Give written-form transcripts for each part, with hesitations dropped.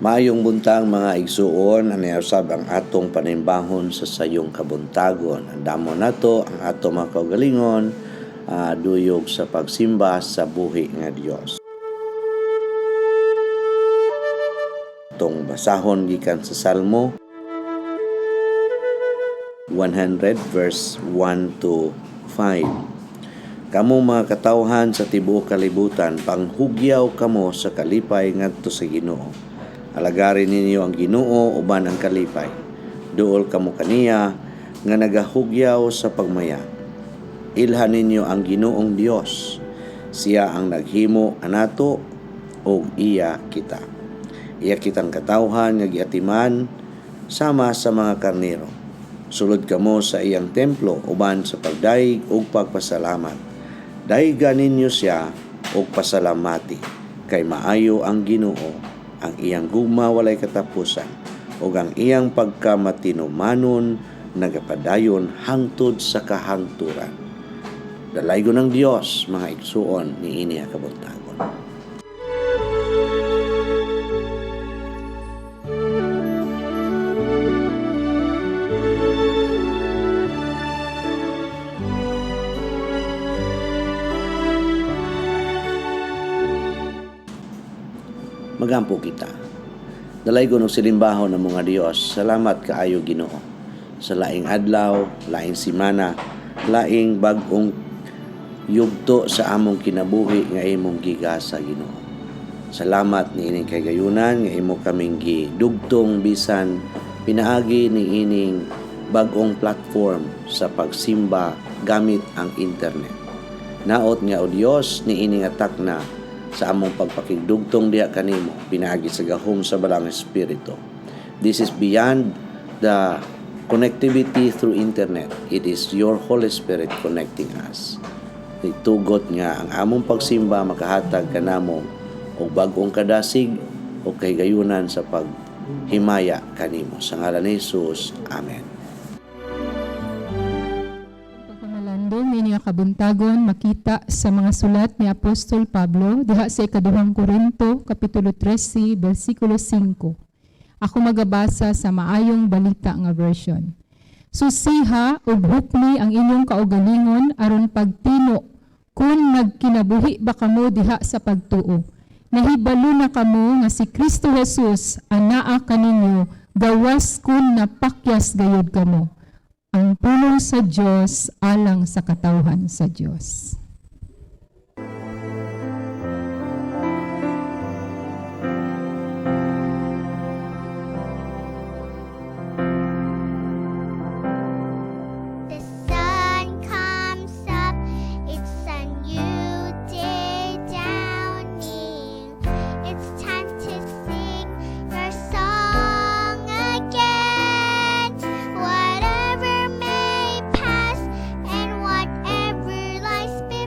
Maayong buntag mga igsuon, aniusab ang atong panimbahon sa sayong kabuntagon. Andamo nato ang atong mga kaugalingon, duyog sa pagsimba sa buhi nga Dios. Itong basahon gikan sa Salmo 100 verse 1 to 5. Kamo mga katawhan sa tibuok kalibutan, panghugyaw kamo sa kalipay ngadto sa Ginoo. Alagarin ninyo ang Ginoo uban ang kalipay. Duol kamo kaniya nga nagahugyaw sa pagmaya. Ilhan ninyo ang Ginoong Dios. Siya ang naghimo anato ug iya kita. Iya kitang katawhan nga giatiman sama sa mga karnero. Sulod kamo sa iyang templo uban sa pagdaig ug pagpasalamat. Daigan ninyo siya ug pasalamati, kay maayo ang Ginoo, ang iyang gugma walay katapusan, ug ang iyang pagkamatinumanon nagapadayon hangtod sa kahangturan. Dalaygo ng Dios, mga igsuon ni ini kabuntagon. Magampo kita. Dalaygo ng silimbahon ng mga Dios. Salamat kaayo Ginoo. Sa laing adlaw, laing simana, laing bag-ong yugto sa among kinabuhi nga imong gigasa Ginoo. Salamat ni ining kagayunan nga imo kaming gidugtong bisan pinaagi ni ining bag-ong platform sa pagsimba gamit ang internet. Naot nga o Dios ni ining atak na sa among pagpakigdugtong diha kanimo pinaagi sa gahom sa balang espiritu. This is beyond the connectivity through internet. It is your Holy Spirit connecting us. Itugot nga ang among pagsimba makahatag kanamo og bag-ong kadasig o kahigayunan sa paghimaya kanimo. Sa ngalan ni Jesus. Amen. Ini kabuntagon makita sa mga sulat ni Apostol Pablo diha sa ikaduhang Korinto kapitulo 13 bersikulo 5. Ako magabasa sa maayong balita nga version. Susiha ug hukmi ang inyong kaugalingon aron pagtino kun nagkinabuhi ba kamo diha sa pagtuo. Nahibalo na kamo nga si Kristo Jesus anaa kaninyo gawas kun napakyas gayud kamo. Ang pulong sa Diyos alang sa katawhan sa Diyos. Whatever may pass and whatever lies behind.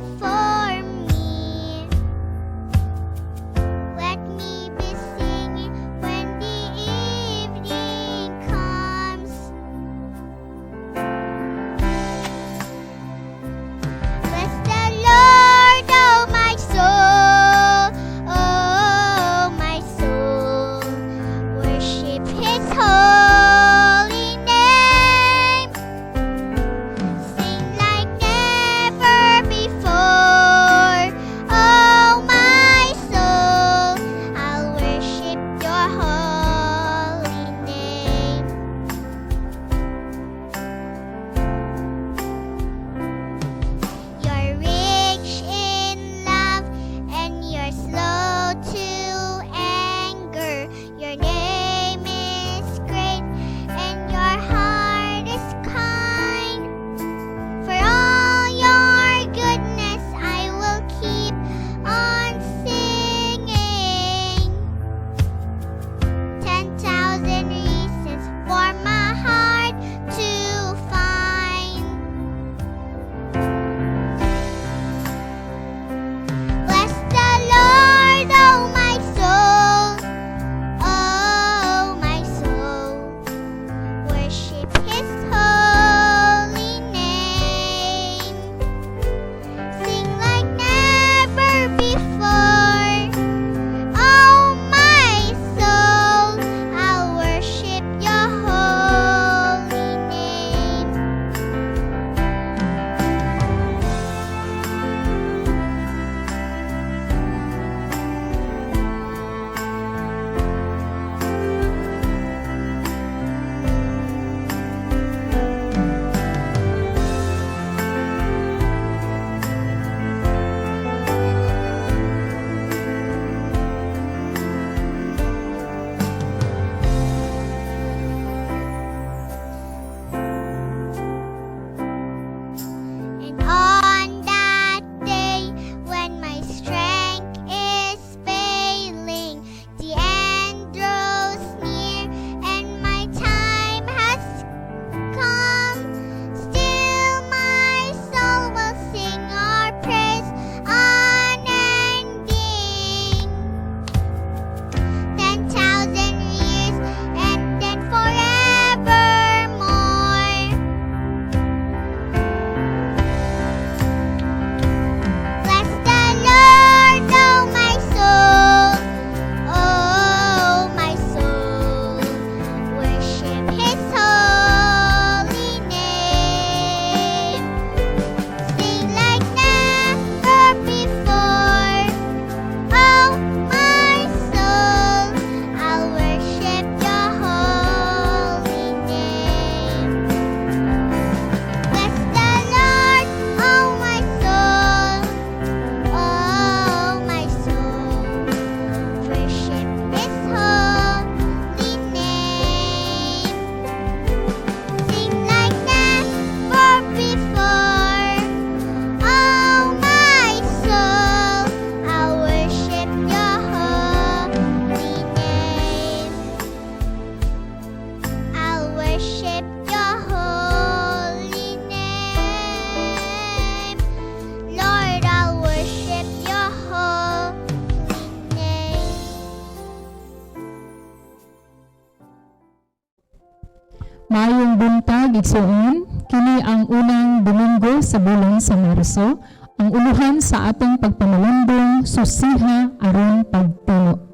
igsuon, kini ang unang Domingo sa bulan sa Marso, ang uluhan sa atong pagpamalandong susiha aron pagtulo.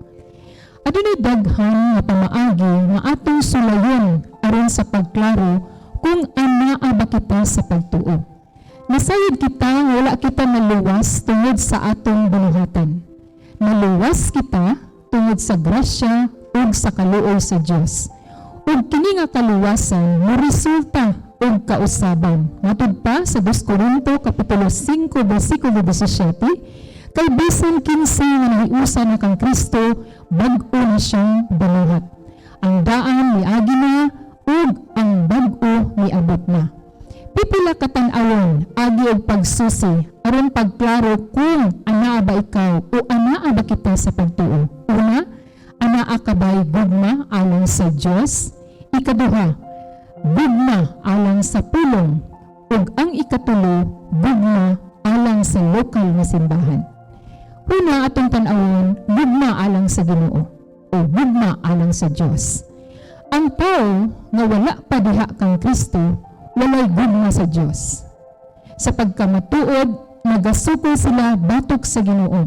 Adunay daghan nga pamaagi nga atong sulayon aron sa pagklaro kung anaa ba kita sa pagtuo. Nasayod kita nga wala kita naluwas tungod sa atong bunuhatan. Naluwas kita tungod sa grasya ug sa kaluoy sa Dios. Ug kini nga kaluwasan moresulta og kausaban. Matud pa sa 2 Corinto kapitulo 5 bersikulo 17, kay bisan kinsa nga nahiusa na kang Kristo, bag-o na siyang binuhat. Ang daan miagi na ug ang bag-o miabot na. Pipila ka tan-awon agi og pagsusi aron pagklaro kung anaa ba ikaw o anaa ba kita sa pagtuo. Una, anaa ka ba'y gugma alang sa Dios? Ikaduha, gugma alang sa pulong, ug ang ikatulo, gugma alang sa lokal na simbahan. Una atong tan-awon, gugma alang sa Ginoo o gugma alang sa Dios. Ang tao nga wala pa diha kang Kristo, walay gugma sa Dios. Sa pagkamatuod, nagasukol sila batok sa Ginoo.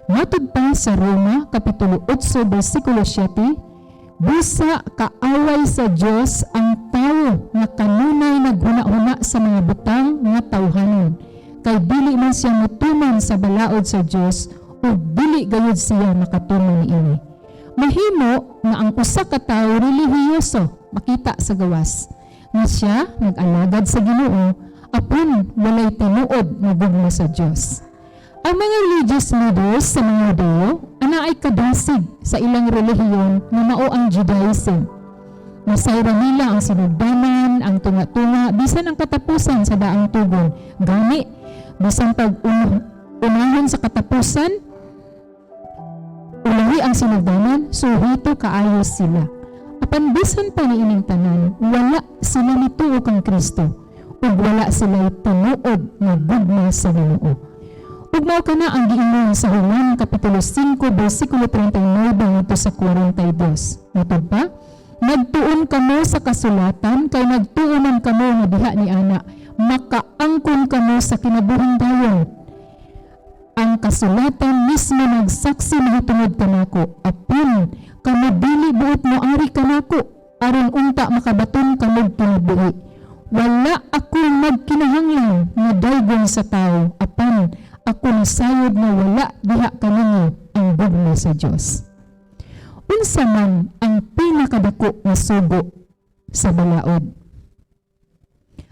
Matud pa sa Roma kapitulo 8 bersikulo 7, busa kaaway sa Dios ang tao nga kanunay naghuna-huna sa mga butang nga tawhanon, kay dili man siya motuman sa balaod sa Dios ug dili gayud siya makatuman niini. Mahimo nga ang usa ka tawo relihiyoso makita sa gawas nga siya nag-alagad sa Ginoo apon walay tinuod nga gugma sa Dios. Ang mga religious leaders sa mga Hudyo ana ay kadasig sa ilang relihiyon nga mao ang Judaism. Nasayra nila ang sinugdanan, ang tunga-tunga, bisan ang katapusan sa daang tugon. Gani, bisan pag-unahon sa katapusan, ulahi ang sinugdanan, suhito kaayos sila. Apan bisan pa niining tanan, wala sila nituo kang Kristo, ug wala sila tinuod nga gugma sa Ginoo. Ug mao kana ang giingon sa Juan kapitulo 5 bersikulo 39 ngadto sa 42. Matud pa, nagtuon kamo sa kasulatan kay nagtuonan kamo nga diha ni ana, makaangkon kamo sa kinabuhing dayon. Ang kasulatan mismo nagsaksi mahitungod kanako, apon kamo dili buot moari kanako aron unta makabaton kamo kinabuhi. Wala ako magkinahanglan nga daygon sa tao, apan ako nasayod na wala diha kaninyo ang gugma sa Dios. Unsa man ang pinakadako nga sugo sa balaod?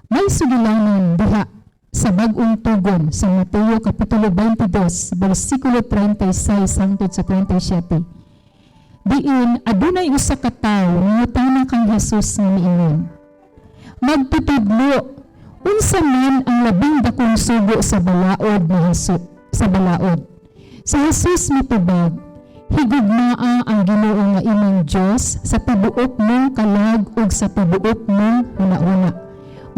May sugilanan diha sa bag-ong tugon sa Mateo kapitulo 22 bersikulo 36 hangtod sa 37. Diin adunay usa ka tawo nangutana kang Jesus nga miingon, magtutudlo, unsa man ang labing dakong sugo sa balaod na sa balaod? Sa Jesus mitubag, higugmaa ang Ginoo nga imong Dios sa tibuok mong kalag ug sa tibuok mong huna-huna.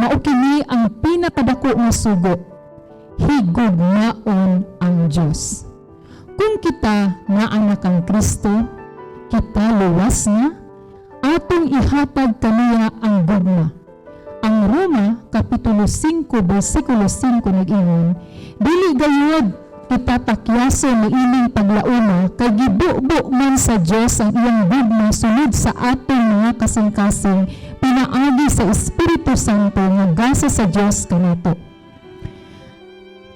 Mao kini ang pinakadako nga sugo. Higugmaon ang Dios. Kung kita nga anak kang Kristo, kita luwas na, atong ihatag kaniya ang gugma. Ang Roma kapitulo 5 bersikulo 5 nag-ingon, dili gayud kita takyaso niining paglauna kay gibubo man sa Dios ang iyang gugma sunod sa atong mga kasing-kasing pinaagi sa Espiritu Santo nga gasa sa Dios kanato.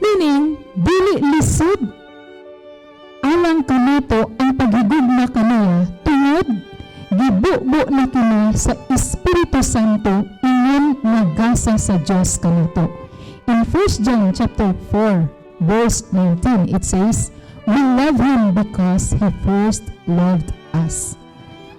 Meaning, dili lisod alang kanato ang paghigugma kaniya tungod gibubo na kini sa Espiritu Santo ingon nagasa sa Dios kanato. In 1 John chapter 4 verse 19 it says, we love Him because He first loved us.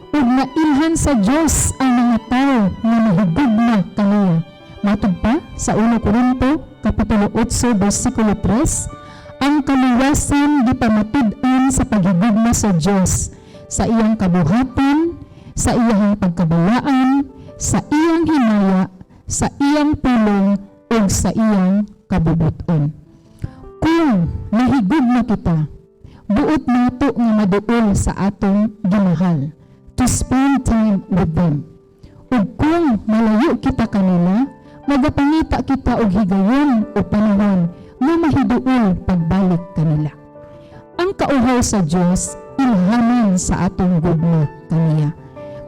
Ug nailhan sa Dios ang mga tao nga nahigugma kaniya. Matud pa sa 1 Corinto kapitulo 8 bersikulo 3, ang kaluwasan gipamatud-an sa paghigugma sa Dios, sa iyang kabuhatan, sa iyang pagkabalaan, sa iyang himaya, sa iyang pulong, ug sa iyang kabubuton. Kung nahigugma kita, buot nato nga maduol sa atong ginahal, to spend time with them. Ug kung malayo kita kanila, magapangita kita og higayon o panahon nga mahiduol pagbalik kanila. Ang kauhaw sa Dios ilhaman sa atong gugma kaniya.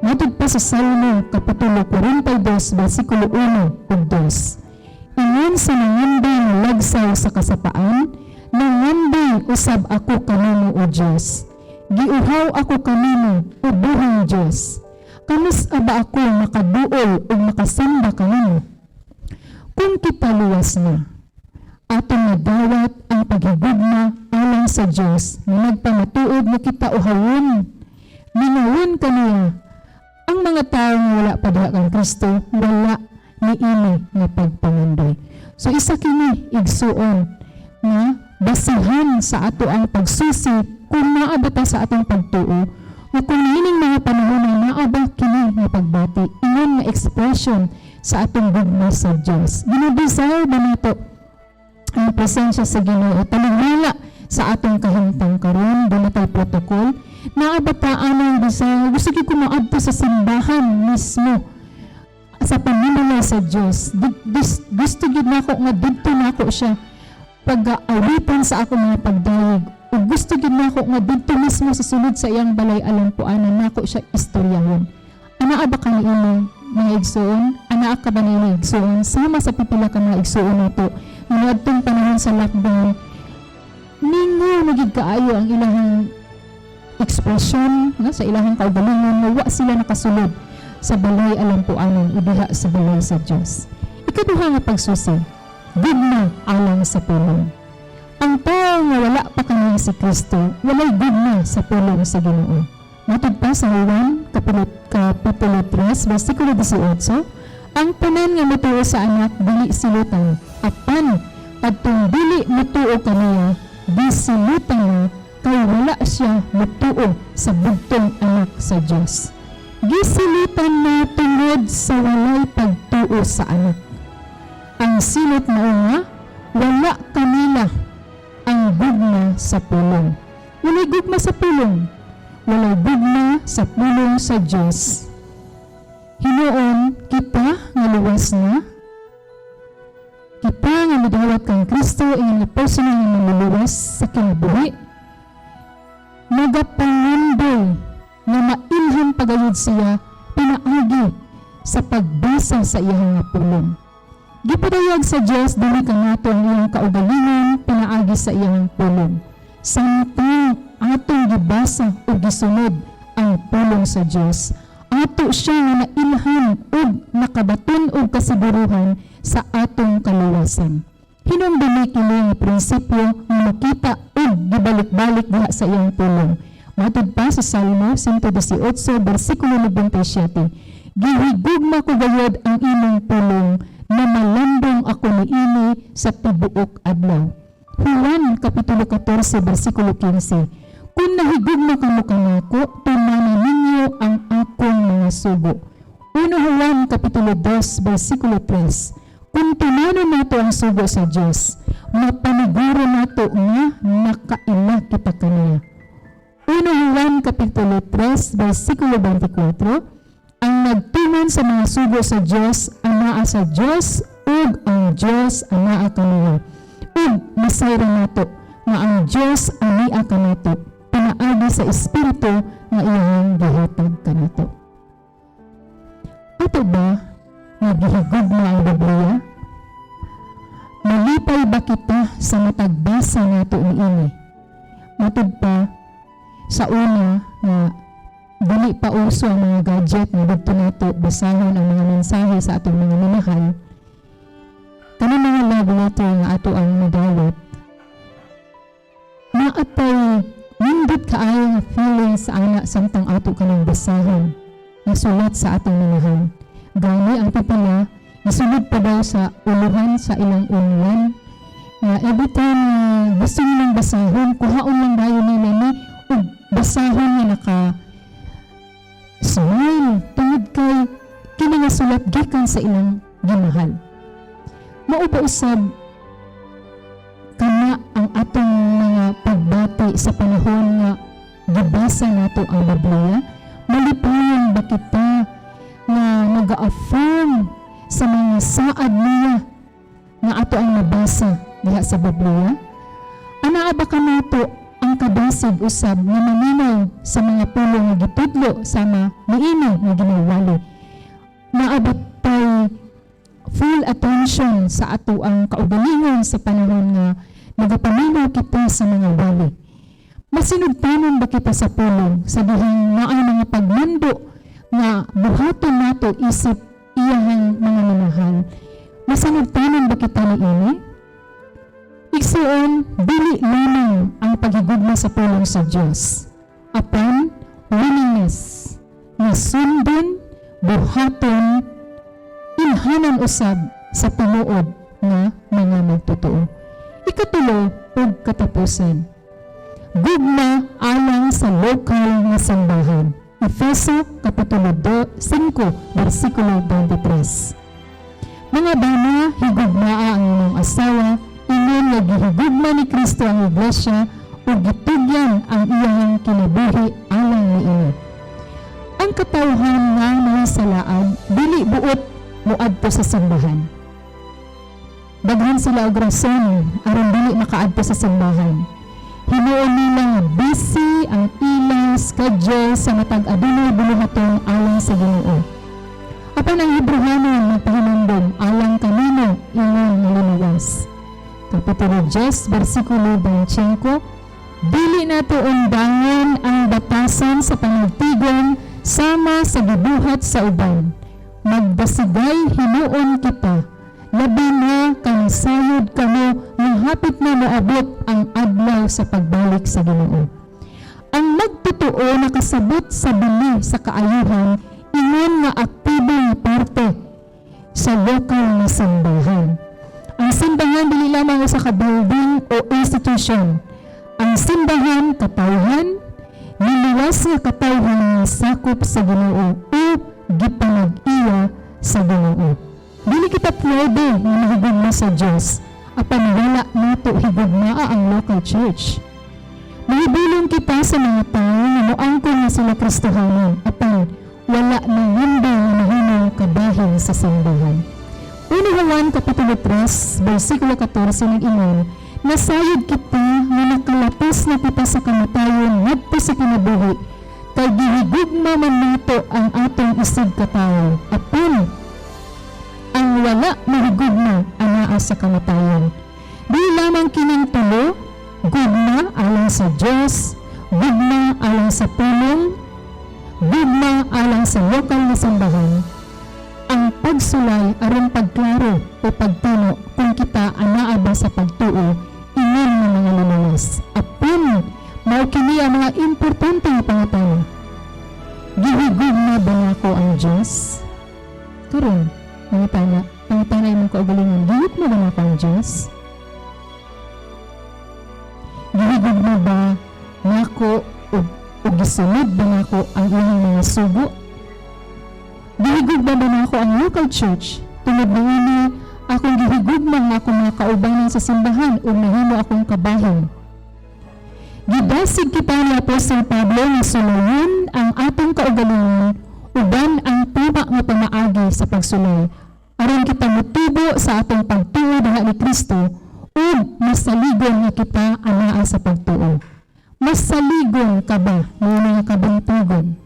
Matod pa sa Salmo kapitulo 42 bersikulo 1 ug 2. Ingon sa nangambay nga lagsaw sa kasapaan, nangambay usab ako kanimo o Dios. Giuhaw ako kanimo o buhang Dios. Kamus aba ako makaduol o makasamba kanimo? Kung kita luwas na, atong nadawat ang paghigugma alang sa Dios na nagpamatuod na kita uhawon. Minawon kaniya. Ang mga tao nga wala pa diha kang Kristo, wala niini nga pagpangandoy. So isa kini igsuon nga basihan sa ato ang pagsusi kung naabata sa atong pagtuo o kung nining mga panahon na naaba kini nga pagbati, ingon nga expression sa atong gugma sa Dios. Ginadesire ba nato ang presensya sa Ginoo talingala sa atong kahimtang karon, dunay protocol naabataan ang desire. Gusto ko maadto sa simbahan mismo sa paninulay sa Dios. Gusto gid nako nga didto nako siya pag-awitan sa ako mga pagdayeg. O gusto gid nako nga didto mismo sa sulod sa iyang balay alampuanan nako siya istoryahon. Anaa ba kaniini mga igsoon? Anaa ka ba niini igsoon? Sama sa pipila ka mga igsoon nato. Ngadtong panahon sa lockdown, ningo nagig kaayo ang ilahang ekspresyon sa ilahang kaugalingon nga wa sila nakasulod sa balay alampuanan o diha sa balay sa Dios. Ikaduha nga pagsusi, gugma alang sa pulong. Ang tao nga wala pa kaniya si Kristo, walay gugma sa pulong sa Ginoo. Matod pa sa Juan kapitulo 3 bersikulo 18, ang tanan nga mutuo sa anak dili silutan, apan adtong dili mutuo kaniya, di silutan na kay wala siya mutuo sa bugtong anak sa Dios. Gisilitan na tungod sa walay pagtuo sa anak. Ang silot na nga, wala kanila ang gugma sa pulong. Walay gugma sa pulong. Walay gugma sa pulong sa Dios. Hinuon kita nga luwas na, kita nga madawat kang Kristo ang personal nga maluluwas sa kinabuhi, nagapangandoy na mailhan pagayod siya pinaagi sa pagbasa sa iyang nga pulong. Gipadayag sa Dios dili kanato ang iyang kaugalingon pinaagi sa iyang pulong. Samtang atong gibasa o gisunod ang pulong sa Dios, ato siya nga nailhan ug nakabaton og kasiguruhan sa atong kaluwasan. Hinumdumi kini nga prinsipyo nga makita ug gibalik-balik diha sa iyang pulong. Matod pa sa Salmo 118 bersikulo 97, gihigugma ko gayud ang imong pulong na malambong ako niini sa tibuok adlaw. Juan kapitulo 14 bersikulo 15, kung nahigugma kamo kanako, tumanan ninyo ang akong mga sugo. 1 Juan kapitulo 2 bersikulo 3, kung tumanon nato ang sugo sa Dios, mapaniguro nato nga nakaila kita kaniya. 1 Juan kapitulo 3 bersikulo 24, ang nagtuman sa mga sugo sa Dios anaa sa Dios ug ang Dios anaa kaniya. Ug masayra nato nga ang Dios anaa kanato pinaagi sa espiritu nga iyang gihatag kanato. Ato ba nga gihigugma ang Biblia? Malipay ba kita sa matagbasa nato niini? Matod pa sa una nga dili pa uso ang mga gadget nga didto nato basahon ang mga mensahe sa atong mga minahal. Kanang mga love letter nga ato ang madawat, naatay nindot kaayo nga feeling sa ana samtang ato kanang basahon nga sulat sa atong minahal. Gani ang pipila isulod pa daw sa uluhan sa ilang unlan nga every time gusto nilang basahon, kuhaon lang dayon nila ni ug basahon nga naka smile tungod kay kini nga sulat gikan sa ilang gimahal. Mao pa usab kana ang atong mga pagbati sa panahon nga gibasa nato ang Biblia. Malipayon ba kita nga mag-affirm sa mga saad niya nga ato ang nabasa diha sa Biblia? Anaa ba kanato ang kabasig usab nga maminaw sa mga pulong nga gitudlo sama niini nga ginawali? Naabot tay full attention sa ato ang kaugalingon sa panahon nga nagapaminaw kita sa mga wali. Masinugtanon ba kita sa pulong sa dihang naay mga pagmando nga buhaton nato isip iyahang mga minahal? Masinugtanon ba kita niini? Igsuon, dili lamang ang paghigugma sa pulong sa Dios, apan willingness nga sundon, buhaton, ilhanan usab sa tinuod nga mga magtotoo. Ikatulo ug katapusan, gugma alang sa lokal nga sambahan. Efeso kapitulo 5 bersikulo 23. Mga bana, higugmaa ang inyong asawa, ingon nga gihigugma ni Kristo ang iglesia ug gitugyan ang iyang kinabuhi alang niini. Ang katawhan nga nahisalaad dili buot moadto sa simbahan. Daghan sila og rason aron dili makaadto sa simbahan. Hinuon nila nga busy ang ilang schedule sa matag adunay buluhaton alang sa Ginoo. Apan ang Hebrehanon nagpahinumdom alang kanino ingon nga linuwas. Kapitulo 10 bersikulo 25, dili nato undangan ang batasan sa panagtigon sama sa gibuhat sa uban. Magbasigay hinuon kita, labi na kanisayod kamo nga hapit na moabot ang adlaw sa pagbalik sa Ginoo. Ang magtotoo nakasabot sa bili sa kaayuhan, ingon nga aktibo nga parte sa lokal nga simbahan. Ang simbahan dili lamang usa ka building o institution. Ang simbahan katawhan, niluwas nga katawhan nga sakop sa Ginoo o gipanag-iya sa Ginoo. Dili kita pwede nga mahigugma sa Dios apan wala nato higugmaa ang local church. Mahibulong kita sa mga tao nga moangkon nga sila Kristohanon apan wala nang handa nga mahimong kabahin sa simbahan. 1 Juan kapitulo 3 bersikulo 14 nag-ingon, nasayod kita nga nakalapas na kita sa kamatayon ngadto sa kinabuhi, kay gihigugma man nato ang atong isig katawo, apan ang wala mahigugma anaa sa kamatayon. Di lamang kining tulo, gugma alang sa Dios, gugma alang sa pulong, gugma alang sa lokal na simbahan. Ang pagsulay aron pagklaro o pagtino kung kita anaa ba sa pagtuo, ingon nga mga linuwas. Apan mao kini ang mga importante nga pangatana. Gihigugma ba nako ang Dios? Karon, mga pangutana imong kaugalingon, gihigugma ba nako ang Dios? Gihigugma ba nako o gisunod ba nako ang iyang mga sugo? Gihigugma ba nako ang local church? Tungod niini akong gihigugma nga akong mga kaubanan sa simbahan o nahimo akong kabahin. Gidasig kita ni Apostol Pablo nga sulayon ang atong kaugalingon uban ang tama nga pamaagi sa pagsulay aron kita motubo sa atong pagtuo diha ni Kristo ug masaligon nga kita anaa sa pagtuo. Masaligon ka ba mo nga kabuntugon?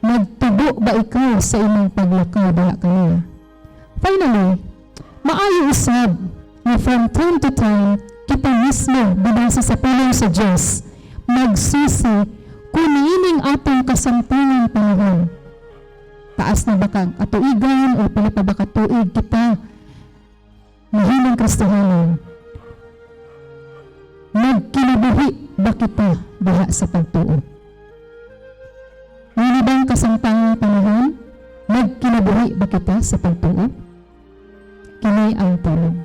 Nagtubo ba ikaw sa imong paglakaw diha kaniya? Finally, maayo usab na from time to time kita mismo bidasa sa pulong sa Dios magsusi kung niining atong kasamtangang panahon. Taas na ba kang katuigan o pala pa ba katuig kita mahimong Kristohanon? Nagkinabuhi ba kita diha sa pagtuo? Ngayon bang kasamtangang panahon? Nagkinabuhi ba kita sa pagtuo? Kini ang tulong.